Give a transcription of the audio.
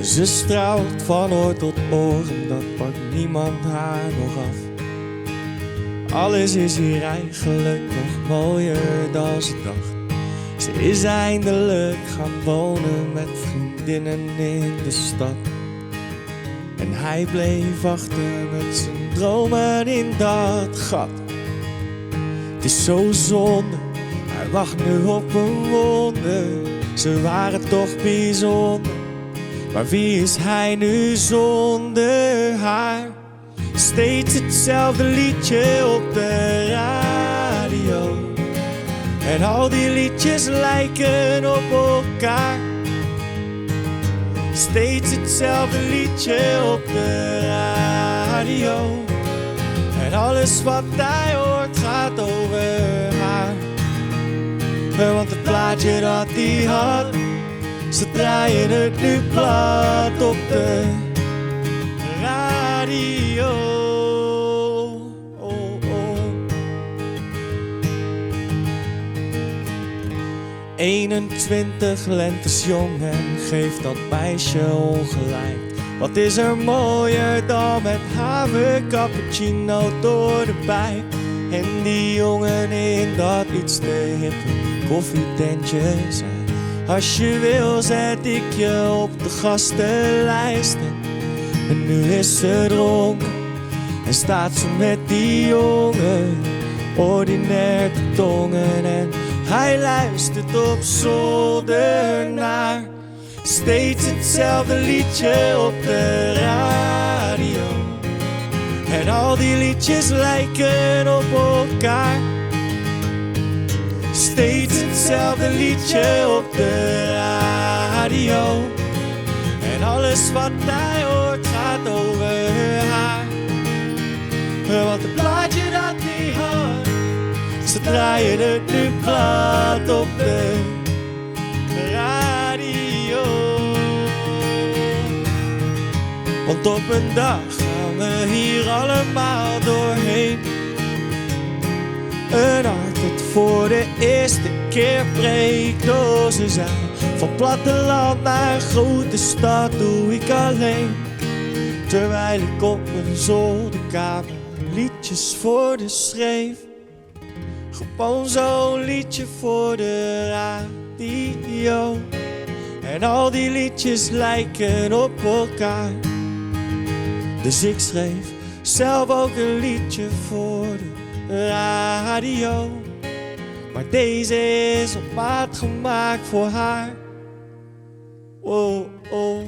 Ze straalt van oor tot oor en dat pakt niemand haar nog af. Alles is hier eigenlijk nog mooier dan ze dacht. Ze is eindelijk gaan wonen met vriendinnen in de stad. En hij bleef achter met zijn dromen in dat gat. Het is zo zonde, hij wacht nu op een wonder. Ze waren toch bijzonder, maar wie is hij nu zonder haar? Steeds hetzelfde liedje op de radio. En al die liedjes lijken op elkaar. Steeds hetzelfde liedje op de radio. En alles wat hij hoort gaat over haar. Want het plaatje dat hij had, ze draaien het nu plat op de radio. Oh, oh. 21 lentes jong en geeft dat meisje ongelijk. Wat is er mooier dan met haver cappuccino door de pijp. En die jongen in dat iets te hippe koffietentje zijn. Als je wil zet ik je op de gastenlijst. En nu is ze dronken en staat ze met die jongen ordinair te tongen. En hij luistert op zolder naar steeds hetzelfde liedje op de radio. En al die liedjes lijken op elkaar. Steeds hetzelfde liedje op de radio. En alles wat hij hoort gaat over haar. Want het plaatje dat hij had, ze draaien het nu plat op de radio. Want op een dag gaan we hier allemaal doorheen. Een hart dat voor de eerste keer breekt door ze zijn. Van platteland naar grote stad doe ik alleen. Terwijl ik op mijn zolderkamer liedjes voor de schreef. Gewoon zo'n liedje voor de radio. En al die liedjes lijken op elkaar. Dus ik schreef zelf ook een liedje voor de radio. Maar deze is op maat gemaakt voor haar. Oh, oh.